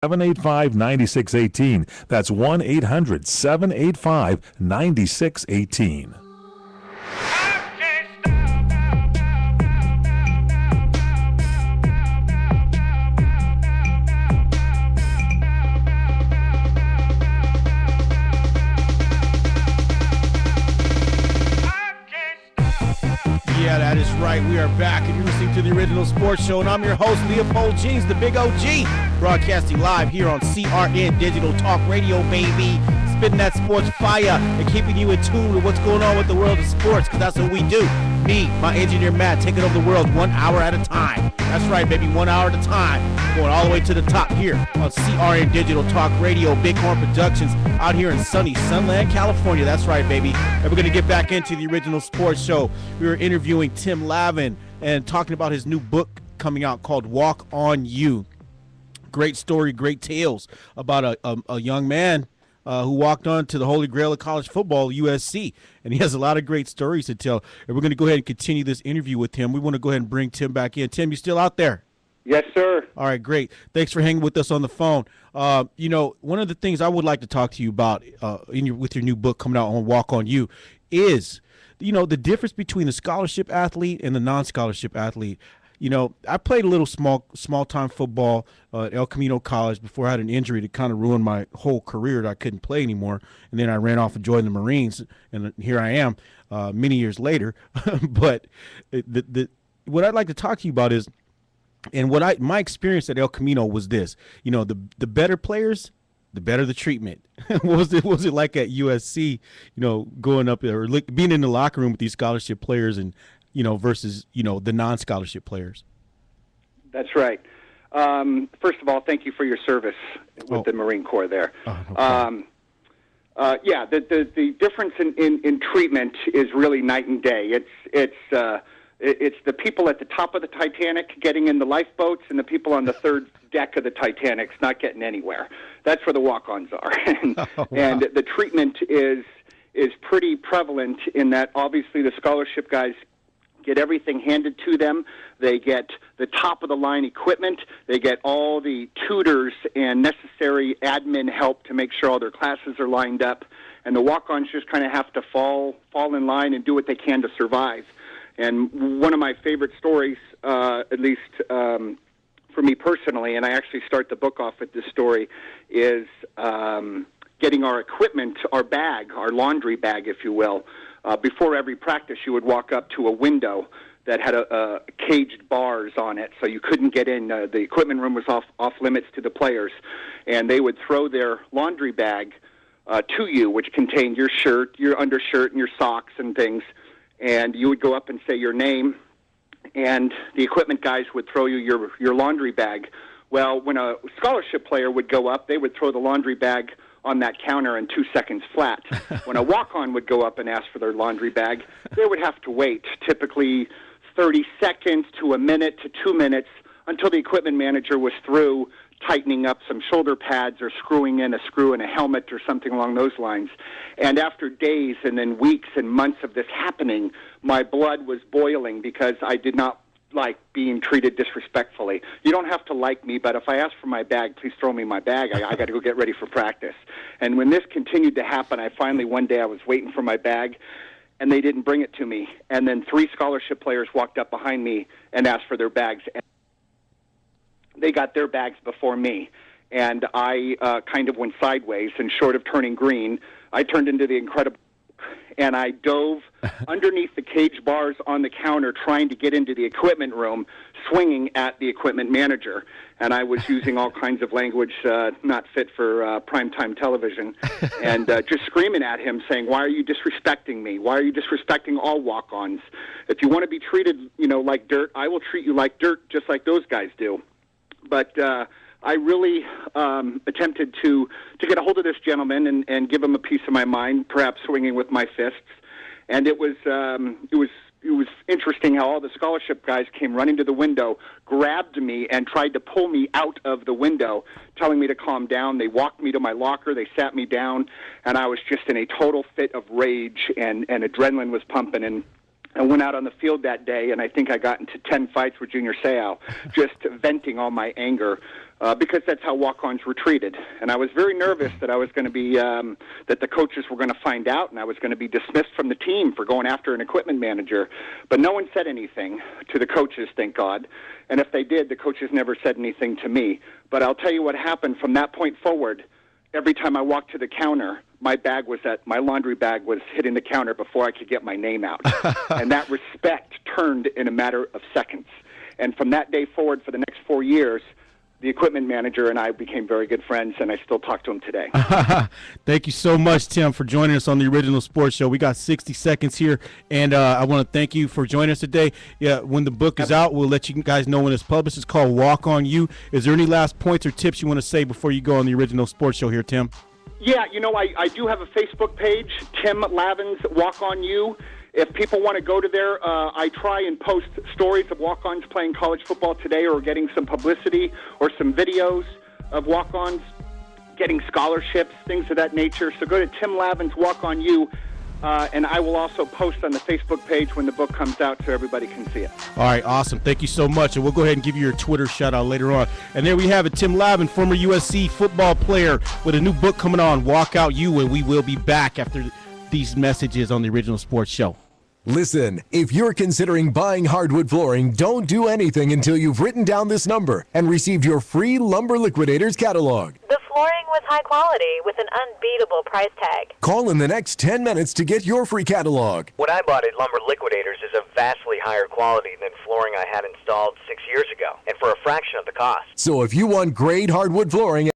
785-9618. That's 1-800-785-9618. Yeah, that is right. We are back, and you're listening to the Original Sports Show, and I'm your host, Leopold Jeans, the Big OG, broadcasting live here on CRN Digital Talk Radio, baby. Spitting that sports fire and keeping you in tune with what's going on with the world of sports, because that's what we do. Me, my engineer Matt, taking over the world 1 hour at a time. That's right, baby, 1 hour at a time. Going all the way to the top here on CRN Digital Talk Radio, Bighorn Productions, out here in sunny Sunland, California. That's right, baby. And we're going to get back into the Original Sports Show. We were interviewing Tim Lavin and talking about his new book coming out called Walk On You. Great story, great tales about a young man who walked on to the Holy Grail of college football, USC. And he has a lot of great stories to tell. And we're going to go ahead and continue this interview with him. We want to go ahead and bring Tim back in. Tim, you still out there? Yes, sir. All right, great. Thanks for hanging with us on the phone. One of the things I would like to talk to you about with your new book coming out on Walk On You is, the difference between the scholarship athlete and the non-scholarship athlete. I played a little small-time football at El Camino College before I had an injury that kind of ruined my whole career that I couldn't play anymore. And then I ran off and joined the Marines, and here I am many years later. But what I'd like to talk to you about is, and my experience at El Camino was this, the better players, the better the treatment. What was it like at USC, going up there, or being in the locker room with these scholarship players and, versus, the non-scholarship players? That's right. First of all, thank you for your service with the Marine Corps there. The difference in treatment is really night and day. It's the people at the top of the Titanic getting in the lifeboats and the people on the third deck of the Titanic's not getting anywhere. That's where the walk-ons are. And the treatment is pretty prevalent in that obviously the scholarship guys get everything handed to them. They get the top-of-the-line equipment. They get all the tutors and necessary admin help to make sure all their classes are lined up. And the walk-ons just kind of have to fall in line and do what they can to survive. And one of my favorite stories, at least for me personally, and I actually start the book off with this story, is getting our equipment, our bag, our laundry bag, if you will. Before every practice, you would walk up to a window that had a caged bars on it, so you couldn't get in. The equipment room was off limits to the players, and they would throw their laundry bag to you, which contained your shirt, your undershirt, and your socks and things. And you would go up and say your name, and the equipment guys would throw you your laundry bag. Well, when a scholarship player would go up, they would throw the laundry bag on that counter in 2 seconds flat. When a walk-on would go up and ask for their laundry bag, they would have to wait typically 30 seconds to a minute to 2 minutes until the equipment manager was through tightening up some shoulder pads or screwing in a screw in a helmet or something along those lines. And after days and then weeks and months of this happening, my blood was boiling because I did not like being treated disrespectfully. You don't have to like me, but if I ask for my bag, please throw me my bag. I got to go get ready for practice. And when this continued to happen, one day I was waiting for my bag, and they didn't bring it to me. And then 3 scholarship players walked up behind me and asked for their bags. They got their bags before me, and I kind of went sideways, and short of turning green, I turned into the Incredible, and I dove underneath the cage bars on the counter trying to get into the equipment room, swinging at the equipment manager. And I was using all kinds of language not fit for primetime television, and just screaming at him, saying, "Why are you disrespecting me? Why are you disrespecting all walk-ons? If you want to be treated, like dirt, I will treat you like dirt, just like those guys do." But I really attempted to get a hold of this gentleman and give him a piece of my mind, perhaps swinging with my fists. And it was interesting how all the scholarship guys came running to the window, grabbed me, and tried to pull me out of the window, telling me to calm down. They walked me to my locker. They sat me down, and I was just in a total fit of rage, and adrenaline was pumping. And I went out on the field that day, and I think I got into 10 fights with Junior Seau, just venting all my anger. because that's how walk-ons were treated. And I was very nervous that I was going to be, that the coaches were going to find out, and I was going to be dismissed from the team for going after an equipment manager. But no one said anything to the coaches, thank God. And if they did, the coaches never said anything to me. But I'll tell you what happened from that point forward. Every time I walked to the counter, my laundry bag was hitting the counter before I could get my name out. And that respect turned in a matter of seconds. And from that day forward, for the next 4 years, the equipment manager and I became very good friends, and I still talk to him today. Thank you so much, Tim, for joining us on the Original Sports Show. We got 60 seconds here, and I want to thank you for joining us today. Yeah, when the book is out, we'll let you guys know when it's published. It's called Walk On You. Is there any last points or tips you want to say before you go on the Original Sports Show here, Tim? Yeah, I do have a Facebook page, Tim Lavin's Walk On You. If people want to go to there, I try and post stories of walk-ons playing college football today or getting some publicity or some videos of walk-ons getting scholarships, things of that nature. So go to Tim Lavin's Walk On You, and I will also post on the Facebook page when the book comes out so everybody can see it. All right, awesome. Thank you so much. And we'll go ahead and give you your Twitter shout-out later on. And there we have it, Tim Lavin, former USC football player with a new book coming on, Walk Out You, and we will be back after these messages on the Original Sports Show. Listen, if you're considering buying hardwood flooring, don't do anything until you've written down this number and received your free Lumber Liquidators catalog. The flooring was high quality with an unbeatable price tag. Call in the next 10 minutes to get your free catalog. What I bought at Lumber Liquidators is of vastly higher quality than flooring I had installed 6 years ago, and for a fraction of the cost. So if you want great hardwood flooring